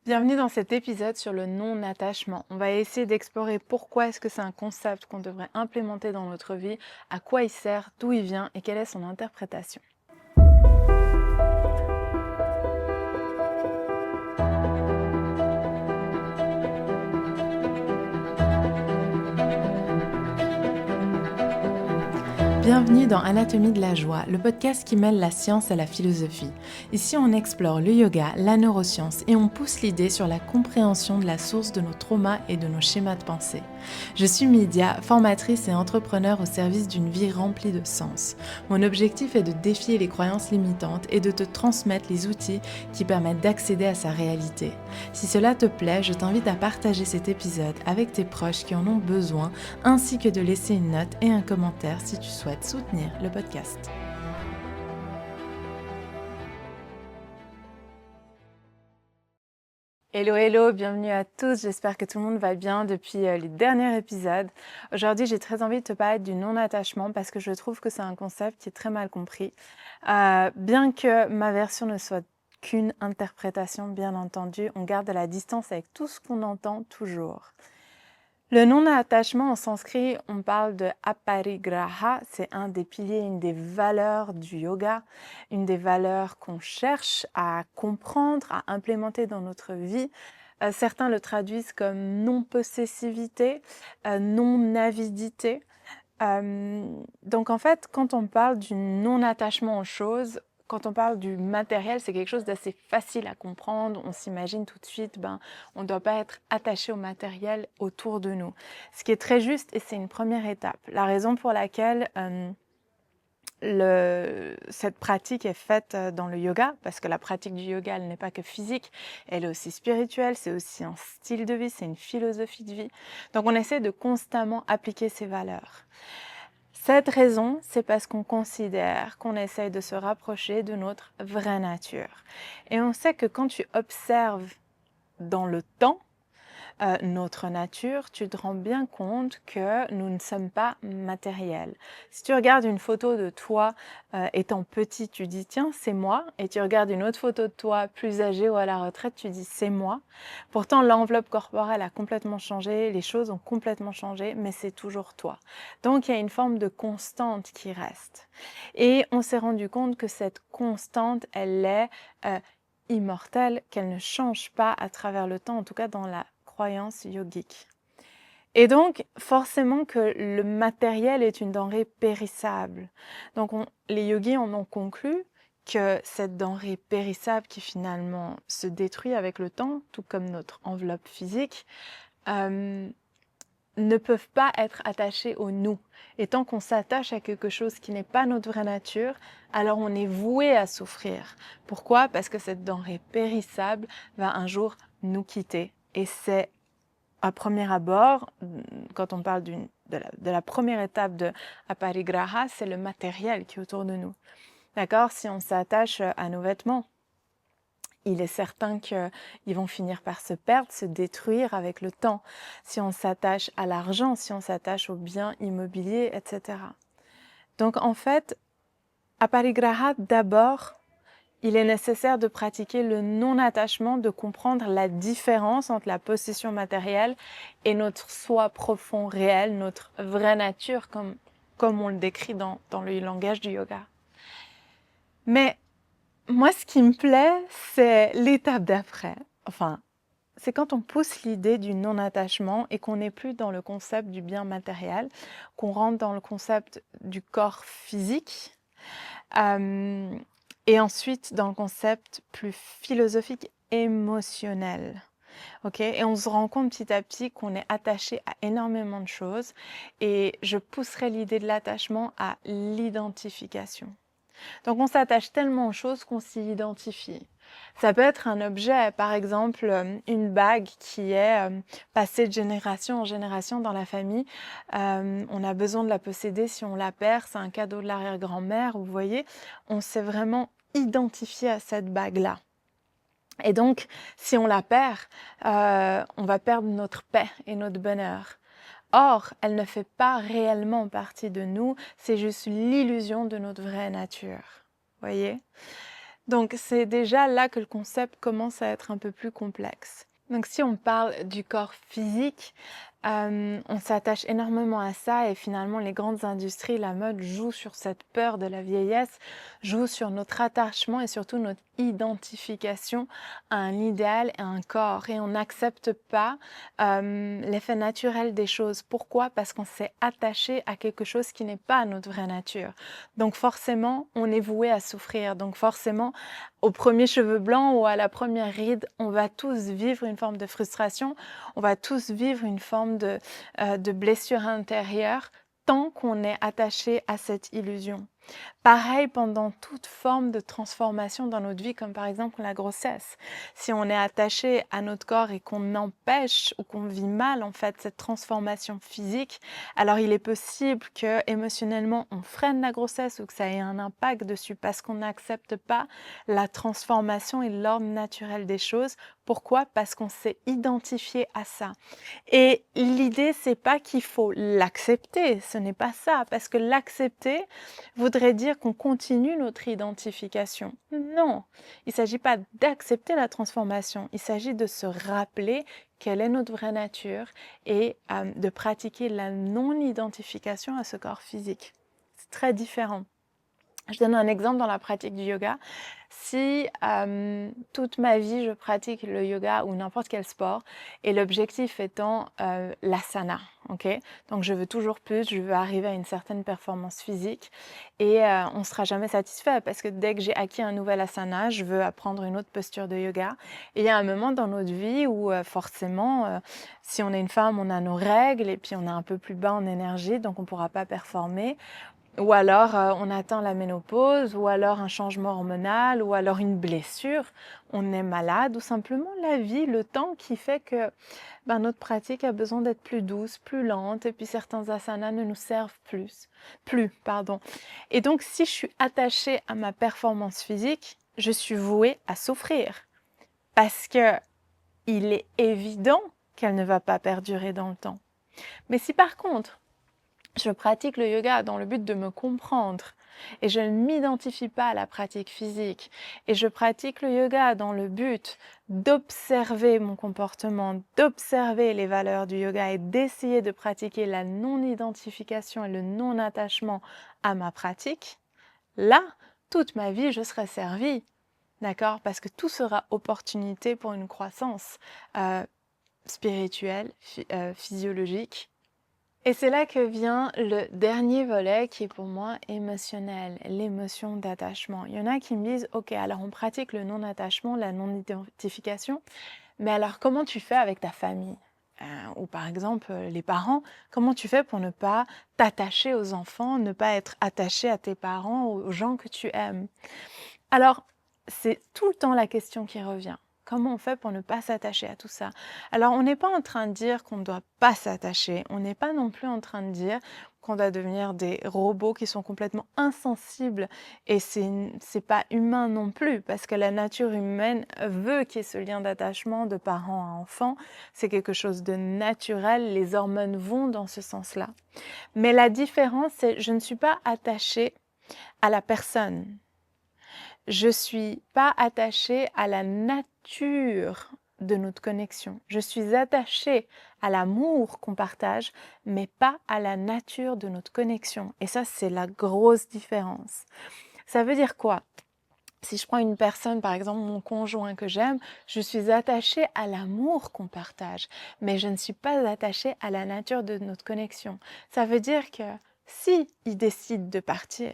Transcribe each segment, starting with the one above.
Bienvenue dans cet épisode sur le non-attachement. On va essayer d'explorer pourquoi est-ce que c'est un concept qu'on devrait implémenter dans notre vie, à quoi il sert, d'où il vient et quelle est son interprétation. Bienvenue dans Anatomie de la joie, le podcast qui mêle la science à la philosophie. Ici, on explore le yoga, la neuroscience et on pousse l'idée sur la compréhension de la source de nos traumas et de nos schémas de pensée. Je suis Mydia, formatrice et entrepreneur au service d'une vie remplie de sens. Mon objectif est de défier les croyances limitantes et de te transmettre les outils qui permettent d'accéder à sa réalité. Si cela te plaît, je t'invite à partager cet épisode avec tes proches qui en ont besoin, ainsi que de laisser une note et un commentaire si tu souhaites soutenir le podcast. Hello, hello, bienvenue à tous, j'espère que tout le monde va bien depuis les derniers épisodes. Aujourd'hui, j'ai très envie de te parler du non-attachement parce que je trouve que c'est un concept qui est très mal compris. Bien que ma version ne soit qu'une interprétation, bien entendu, on garde la distance avec tout ce qu'on entend toujours. Le non-attachement en sanskrit, on parle de aparigraha, c'est un des piliers, une des valeurs du yoga, une des valeurs qu'on cherche à comprendre, à implémenter dans notre vie. Certains le traduisent comme non-possessivité, non-avidité. Donc en fait, quand on parle du non-attachement aux choses, quand on parle du matériel, c'est quelque chose d'assez facile à comprendre. On s'imagine tout de suite, on ne doit pas être attaché au matériel autour de nous. Ce qui est très juste et c'est une première étape. La raison pour laquelle cette pratique est faite dans le yoga, parce que la pratique du yoga, elle n'est pas que physique, elle est aussi spirituelle, c'est aussi un style de vie, c'est une philosophie de vie. Donc on essaie de constamment appliquer ces valeurs. Cette raison, c'est parce qu'on considère qu'on essaye de se rapprocher de notre vraie nature. Et on sait que quand tu observes dans le temps, notre nature, tu te rends bien compte que nous ne sommes pas matériels. Si tu regardes une photo de toi étant petit, tu dis tiens, c'est moi, et tu regardes une autre photo de toi plus âgée ou à la retraite, tu dis c'est moi. Pourtant, l'enveloppe corporelle a complètement changé, les choses ont complètement changé, mais c'est toujours toi. Donc, il y a une forme de constante qui reste. Et on s'est rendu compte que cette constante, elle est immortelle, qu'elle ne change pas à travers le temps, en tout cas dans la croyance yogique. Et donc, forcément que le matériel est une denrée périssable. Donc, les yogis en ont conclu que cette denrée périssable qui finalement se détruit avec le temps, tout comme notre enveloppe physique, ne peuvent pas être attachés au nous. Et tant qu'on s'attache à quelque chose qui n'est pas notre vraie nature, alors on est voué à souffrir. Pourquoi? Parce que cette denrée périssable va un jour nous quitter. Et c'est à premier abord, quand on parle de la première étape de aparigraha, c'est le matériel qui est autour de nous. D'accord? Si on s'attache à nos vêtements, il est certain qu'ils vont finir par se perdre, se détruire avec le temps. Si on s'attache à l'argent, si on s'attache aux biens immobiliers, etc. Donc en fait, à Parigraha, d'abord, il est nécessaire de pratiquer le non-attachement, de comprendre la différence entre la possession matérielle et notre soi profond réel, notre vraie nature, comme on le décrit dans le langage du yoga. Mais moi, ce qui me plaît, c'est l'étape d'après. Enfin, c'est quand on pousse l'idée du non-attachement et qu'on n'est plus dans le concept du bien matériel, qu'on rentre dans le concept du corps physique, et ensuite dans le concept plus philosophique, émotionnel. Okay? Et on se rend compte petit à petit qu'on est attaché à énormément de choses, et je pousserai l'idée de l'attachement à l'identification. Donc on s'attache tellement aux choses qu'on s'y identifie. Ça peut être un objet, par exemple une bague qui est passée de génération en génération dans la famille. On a besoin de la posséder si on la perd, c'est un cadeau de l'arrière-grand-mère, vous voyez. On s'est vraiment identifié à cette bague-là. Et donc, si on la perd, on va perdre notre paix et notre bonheur. Or, elle ne fait pas réellement partie de nous, c'est juste l'illusion de notre vraie nature. Voyez? Donc c'est déjà là que le concept commence à être un peu plus complexe. Donc si on parle du corps physique, on s'attache énormément à ça et finalement les grandes industries, la mode jouent sur cette peur de la vieillesse, jouent sur notre attachement et surtout notre identification à un idéal et à un corps. Et on n'accepte pas l'effet naturel des choses. Pourquoi? Parce qu'on s'est attaché à quelque chose qui n'est pas notre vraie nature. Donc forcément, on est voué à souffrir. Donc forcément, au premier cheveu blanc ou à la première ride, on va tous vivre une forme de frustration, on va tous vivre une forme de blessure intérieure tant qu'on est attaché à cette illusion. Pareil pendant toute forme de transformation dans notre vie, comme par exemple la grossesse. Si on est attaché à notre corps et qu'on empêche ou qu'on vit mal en fait cette transformation physique, alors il est possible que émotionnellement on freine la grossesse ou que ça ait un impact dessus parce qu'on n'accepte pas la transformation et l'ordre naturel des choses. Pourquoi? Parce qu'on s'est identifié à ça. Et l'idée, c'est pas qu'il faut l'accepter, ce n'est pas ça, parce que l'accepter voudrait dire qu'on continue notre identification. Non, il ne s'agit pas d'accepter la transformation, il s'agit de se rappeler quelle est notre vraie nature et de pratiquer la non-identification à ce corps physique. C'est très différent. Je donne un exemple dans la pratique du yoga. Si toute ma vie je pratique le yoga ou n'importe quel sport et l'objectif étant l'asana, ok? Donc je veux toujours plus, je veux arriver à une certaine performance physique et on ne sera jamais satisfait parce que dès que j'ai acquis un nouvel asana, je veux apprendre une autre posture de yoga. Et il y a un moment dans notre vie où forcément, si on est une femme, on a nos règles et puis on est un peu plus bas en énergie, donc on ne pourra pas performer. Ou alors on atteint la ménopause, ou alors un changement hormonal, ou alors une blessure, on est malade, ou simplement la vie, le temps qui fait que notre pratique a besoin d'être plus douce, plus lente, et puis certains asanas ne nous servent plus. Et donc si je suis attachée à ma performance physique, je suis vouée à souffrir, parce que il est évident qu'elle ne va pas perdurer dans le temps. Mais si par contre, je pratique le yoga dans le but de me comprendre et je ne m'identifie pas à la pratique physique et je pratique le yoga dans le but d'observer mon comportement, d'observer les valeurs du yoga et d'essayer de pratiquer la non-identification et le non-attachement à ma pratique, là, toute ma vie, je serai servie, d'accord? Parce que tout sera opportunité pour une croissance spirituelle, physiologique. Et c'est là que vient le dernier volet qui est pour moi émotionnel, l'émotion d'attachement. Il y en a qui me disent, ok, alors on pratique le non-attachement, la non-identification, mais alors comment tu fais avec ta famille? Ou par exemple les parents, comment tu fais pour ne pas t'attacher aux enfants, ne pas être attaché à tes parents, aux gens que tu aimes? Alors, c'est tout le temps la question qui revient. Comment on fait pour ne pas s'attacher à tout ça? Alors, on n'est pas en train de dire qu'on ne doit pas s'attacher. On n'est pas non plus en train de dire qu'on doit devenir des robots qui sont complètement insensibles. Et c'est pas humain non plus, parce que la nature humaine veut qu'il y ait ce lien d'attachement de parents à enfants. C'est quelque chose de naturel. Les hormones vont dans ce sens-là. Mais la différence, c'est je ne suis pas attachée à la personne. Je ne suis pas attachée à la nature de notre connexion. Je suis attachée à l'amour qu'on partage, mais pas à la nature de notre connexion. Et ça, c'est la grosse différence. Ça veut dire quoi? Si je prends une personne, par exemple mon conjoint que j'aime, je suis attachée à l'amour qu'on partage, mais je ne suis pas attachée à la nature de notre connexion. Ça veut dire que si il décide de partir,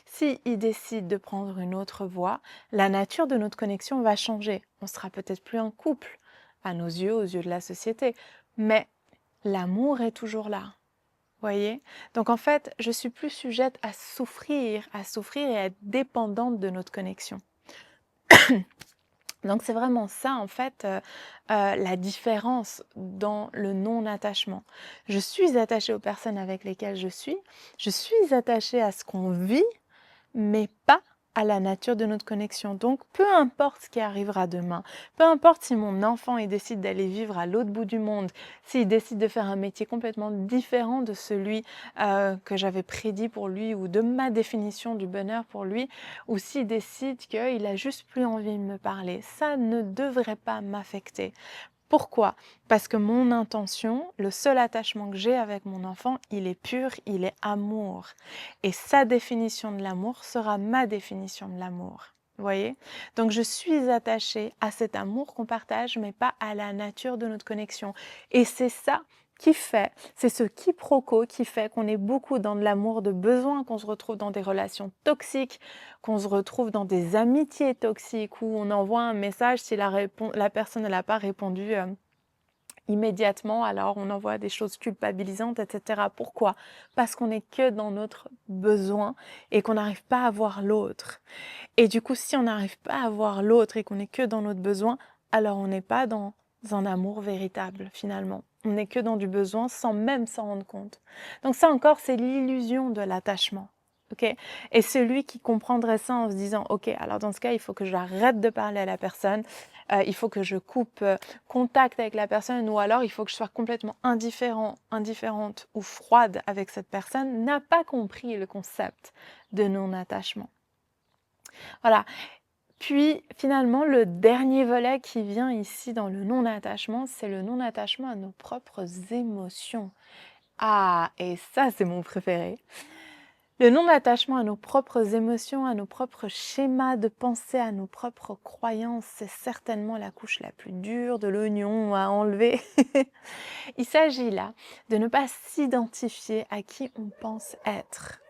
si il décide de prendre une autre voie, la nature de notre connexion va changer. On sera peut-être plus un couple à nos yeux, aux yeux de la société, mais l'amour est toujours là. Voyez? Donc en fait, je suis plus sujette à souffrir et à être dépendante de notre connexion. Donc c'est vraiment ça en fait la différence dans le non-attachement. Je suis attachée aux personnes avec lesquelles je suis attachée à ce qu'on vit, mais pas à la nature de notre connexion. Donc, peu importe ce qui arrivera demain, peu importe si mon enfant il décide d'aller vivre à l'autre bout du monde, s'il décide de faire un métier complètement différent de celui que j'avais prédit pour lui ou de ma définition du bonheur pour lui, ou s'il décide qu'il a juste plus envie de me parler, ça ne devrait pas m'affecter. Pourquoi? Parce que mon intention, le seul attachement que j'ai avec mon enfant, il est pur, il est amour. Et sa définition de l'amour sera ma définition de l'amour. Vous voyez? Donc je suis attachée à cet amour qu'on partage, mais pas à la nature de notre connexion. Et c'est ça qui fait, c'est ce quiproquo qui fait qu'on est beaucoup dans de l'amour de besoin, qu'on se retrouve dans des relations toxiques, qu'on se retrouve dans des amitiés toxiques où on envoie un message si la personne ne l'a pas répondu immédiatement, alors on envoie des choses culpabilisantes, etc. Pourquoi? Parce qu'on n'est que dans notre besoin et qu'on n'arrive pas à voir l'autre. Et du coup, si on n'arrive pas à voir l'autre et qu'on n'est que dans notre besoin, alors on n'est pas dans un amour véritable finalement. On n'est que dans du besoin sans même s'en rendre compte. Donc ça encore, c'est l'illusion de l'attachement. Okay? Et celui qui comprendrait ça en se disant, ok, alors dans ce cas, il faut que j'arrête de parler à la personne, il faut que je coupe contact avec la personne, ou alors il faut que je sois complètement indifférente ou froide avec cette personne, n'a pas compris le concept de non-attachement. Voilà. Puis finalement, le dernier volet qui vient ici dans le non-attachement, c'est le non-attachement à nos propres émotions. Ah, et ça, c'est mon préféré. Le non-attachement à nos propres émotions, à nos propres schémas de pensée, à nos propres croyances, c'est certainement la couche la plus dure de l'oignon à enlever. Il s'agit là de ne pas s'identifier à qui on pense être,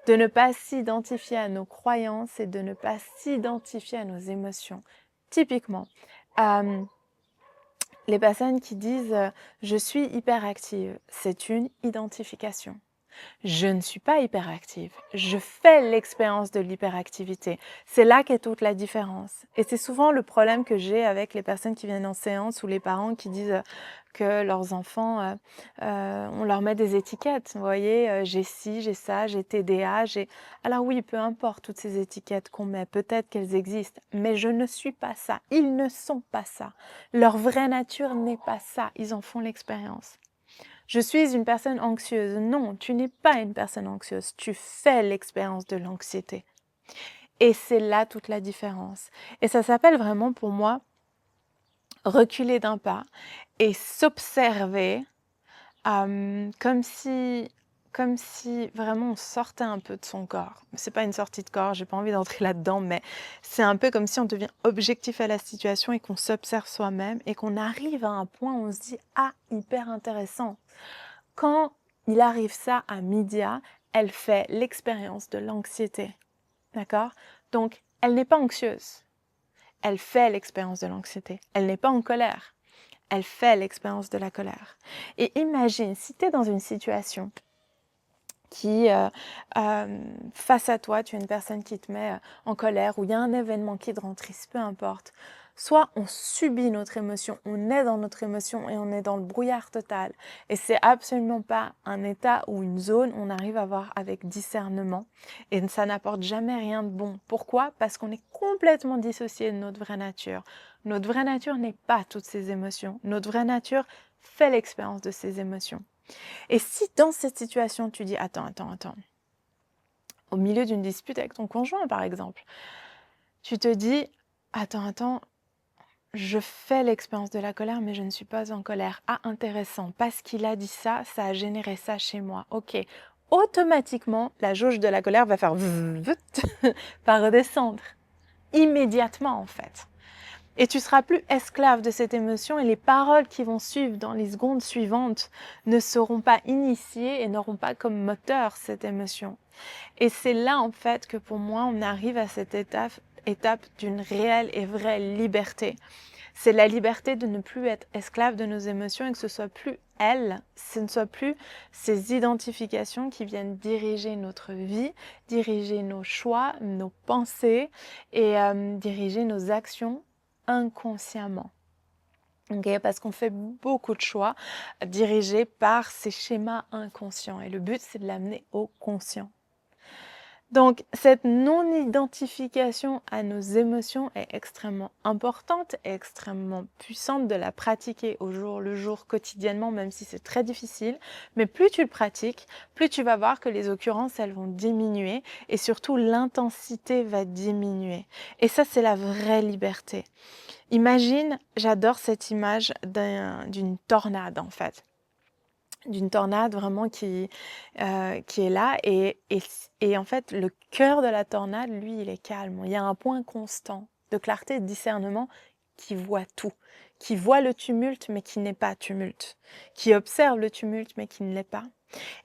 de ne pas s'identifier à nos croyances et de ne pas s'identifier à nos émotions. Typiquement, les personnes qui disent « je suis hyperactive », c'est une identification. Je ne suis pas hyperactive, je fais l'expérience de l'hyperactivité. C'est là qu'est toute la différence. Et c'est souvent le problème que j'ai avec les personnes qui viennent en séance ou les parents qui disent que leurs enfants, on leur met des étiquettes. Vous voyez, j'ai ci, j'ai ça, j'ai TDA, j'ai... Alors oui, peu importe toutes ces étiquettes qu'on met, peut-être qu'elles existent, mais je ne suis pas ça. Ils ne sont pas ça. Leur vraie nature n'est pas ça. Ils en font l'expérience. Je suis une personne anxieuse. Non, tu n'es pas une personne anxieuse. Tu fais l'expérience de l'anxiété. Et c'est là toute la différence. Et ça s'appelle vraiment pour moi reculer d'un pas et s'observer comme si vraiment on sortait un peu de son corps. C'est pas une sortie de corps, j'ai pas envie d'entrer là-dedans, mais c'est un peu comme si on devient objectif à la situation et qu'on s'observe soi-même et qu'on arrive à un point où on se dit « Ah, hyper intéressant ». Quand il arrive ça à Midia, elle fait l'expérience de l'anxiété, d'accord? Donc, elle n'est pas anxieuse, elle fait l'expérience de l'anxiété. Elle n'est pas en colère, elle fait l'expérience de la colère. Et imagine, si tu es dans une situation qui, face à toi, tu es une personne qui te met en colère ou il y a un événement qui te rend triste, peu importe. Soit on subit notre émotion, on est dans notre émotion et on est dans le brouillard total. Et c'est absolument pas un état ou une zone on arrive à voir avec discernement et ça n'apporte jamais rien de bon. Pourquoi? Parce qu'on est complètement dissocié de notre vraie nature. Notre vraie nature n'est pas toutes ces émotions. Notre vraie nature fait l'expérience de ces émotions. Et si dans cette situation, tu dis « Attends, au milieu d'une dispute avec ton conjoint, par exemple, tu te dis « Attends, je fais l'expérience de la colère, mais je ne suis pas en colère. Ah, intéressant, parce qu'il a dit ça, ça a généré ça chez moi. Ok. » Automatiquement, la jauge de la colère va faire va redescendre. Immédiatement, en fait. Et tu seras plus esclave de cette émotion et les paroles qui vont suivre dans les secondes suivantes ne seront pas initiées et n'auront pas comme moteur cette émotion. Et c'est là en fait que pour moi on arrive à cette étape d'une réelle et vraie liberté. C'est la liberté de ne plus être esclave de nos émotions et que ce soit plus elles, ce ne soit plus ces identifications qui viennent diriger notre vie, diriger nos choix, nos pensées et diriger nos actions inconsciemment. Okay, parce qu'on fait beaucoup de choix dirigés par ces schémas inconscients et le but c'est de l'amener au conscient. Donc, cette non-identification à nos émotions est extrêmement importante et extrêmement puissante de la pratiquer au jour le jour, quotidiennement, même si c'est très difficile. Mais plus tu le pratiques, plus tu vas voir que les occurrences, elles vont diminuer et surtout l'intensité va diminuer. Et ça, c'est la vraie liberté. Imagine, j'adore cette image d'une tornade en fait. D'une tornade vraiment qui est là et en fait le cœur de la tornade, lui, il est calme. Il y a un point constant de clarté et de discernement qui voit tout, qui voit le tumulte mais qui n'est pas tumulte, qui observe le tumulte mais qui ne l'est pas.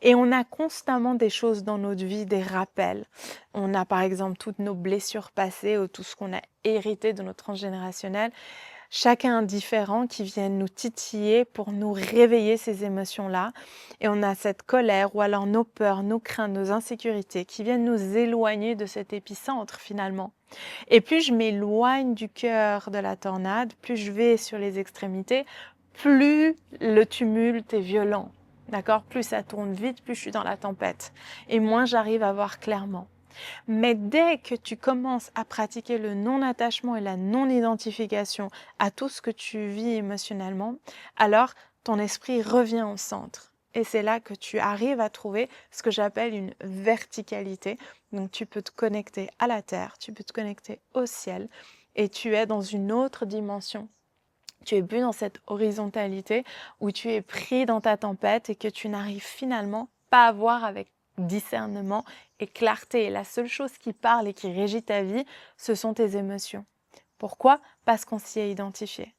Et on a constamment des choses dans notre vie, des rappels. On a par exemple toutes nos blessures passées ou tout ce qu'on a hérité de notre transgénérationnel, chacun différent, qui viennent nous titiller pour nous réveiller ces émotions-là. Et on a cette colère ou alors nos peurs, nos craintes, nos insécurités qui viennent nous éloigner de cet épicentre finalement. Et plus je m'éloigne du cœur de la tornade, plus je vais sur les extrémités, plus le tumulte est violent. D'accord? Plus ça tourne vite, plus je suis dans la tempête. Et moins j'arrive à voir clairement. Mais dès que tu commences à pratiquer le non-attachement et la non-identification à tout ce que tu vis émotionnellement, alors ton esprit revient au centre. Et c'est là que tu arrives à trouver ce que j'appelle une verticalité. Donc tu peux te connecter à la terre, tu peux te connecter au ciel et tu es dans une autre dimension. Tu es plus dans cette horizontalité où tu es pris dans ta tempête et que tu n'arrives finalement pas à voir avec discernement et clarté. Et la seule chose qui parle et qui régit ta vie, ce sont tes émotions. Pourquoi? Parce qu'on s'y est identifié.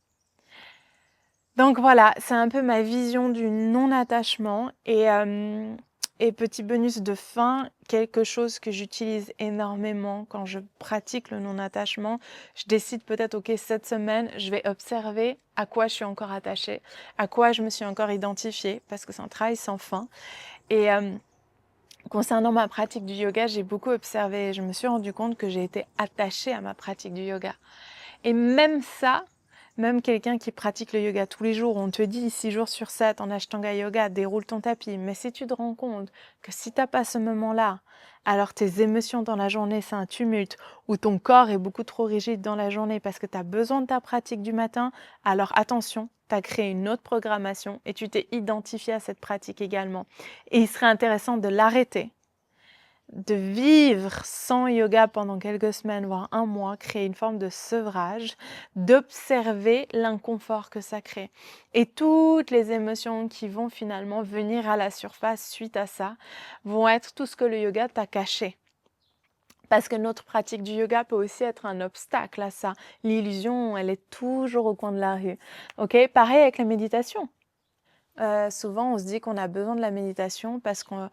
Donc voilà, c'est un peu ma vision du non-attachement et petit bonus de fin, quelque chose que j'utilise énormément quand je pratique le non-attachement. Je décide peut-être, ok, cette semaine, je vais observer à quoi je suis encore attachée, à quoi je me suis encore identifiée, parce que c'est un travail sans fin. Et concernant ma pratique du yoga, j'ai beaucoup observé et je me suis rendu compte que j'ai été attachée à ma pratique du yoga. Et même ça, même quelqu'un qui pratique le yoga tous les jours, on te dit 6 jours sur 7 en Ashtanga Yoga, déroule ton tapis. Mais si tu te rends compte que si tu n'as pas ce moment-là, alors tes émotions dans la journée, c'est un tumulte, ou ton corps est beaucoup trop rigide dans la journée parce que tu as besoin de ta pratique du matin, alors attention, tu as créé une autre programmation et tu t'es identifié à cette pratique également. Et il serait intéressant de l'arrêter, de vivre sans yoga pendant quelques semaines, voire un mois, créer une forme de sevrage, d'observer l'inconfort que ça crée. Et toutes les émotions qui vont finalement venir à la surface suite à ça vont être tout ce que le yoga t'a caché. Parce que notre pratique du yoga peut aussi être un obstacle à ça. L'illusion, elle est toujours au coin de la rue. Ok, pareil avec la méditation. Souvent, on se dit qu'on a besoin de la méditation parce qu'on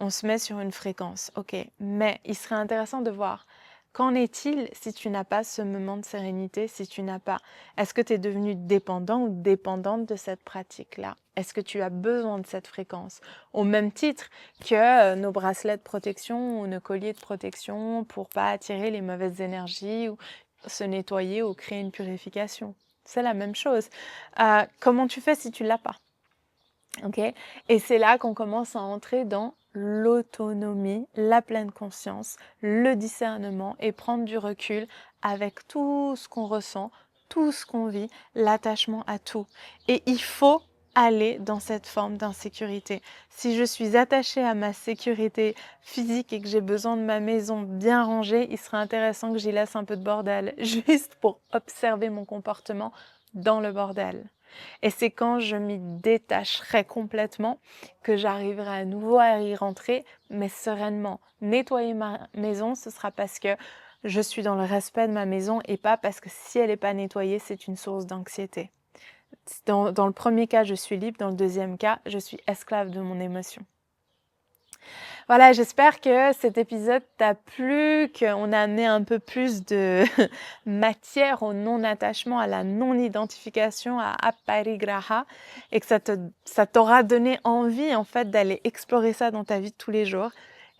se met sur une fréquence. Ok, mais il serait intéressant de voir qu'en est-il si tu n'as pas ce moment de sérénité, si tu n'as pas... Est-ce que tu es devenu dépendant ou dépendante de cette pratique-là? Est-ce que tu as besoin de cette fréquence? Au même titre que nos bracelets de protection ou nos colliers de protection pour pas attirer les mauvaises énergies ou se nettoyer ou créer une purification. C'est la même chose. Comment tu fais si tu l'as pas? Okay. Et c'est là qu'on commence à entrer dans l'autonomie, la pleine conscience, le discernement et prendre du recul avec tout ce qu'on ressent, tout ce qu'on vit, l'attachement à tout. Et il faut aller dans cette forme d'insécurité. Si je suis attachée à ma sécurité physique et que j'ai besoin de ma maison bien rangée, il serait intéressant que j'y laisse un peu de bordel, juste pour observer mon comportement dans le bordel. Et c'est quand je m'y détacherai complètement que j'arriverai à nouveau à y rentrer, mais sereinement. Nettoyer ma maison, ce sera parce que je suis dans le respect de ma maison et pas parce que si elle n'est pas nettoyée, c'est une source d'anxiété. Dans le premier cas, je suis libre. Dans le deuxième cas, je suis esclave de mon émotion. Voilà, j'espère que cet épisode t'a plu, qu'on a amené un peu plus de matière au non-attachement, à la non-identification, à aparigraha, et que ça t'aura donné envie en fait d'aller explorer ça dans ta vie de tous les jours.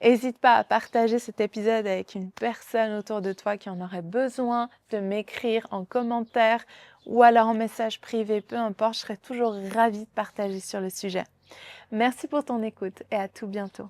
N'hésite pas à partager cet épisode avec une personne autour de toi qui en aurait besoin, de m'écrire en commentaire ou alors en message privé, peu importe, je serai toujours ravie de partager sur le sujet. Merci pour ton écoute et à tout bientôt.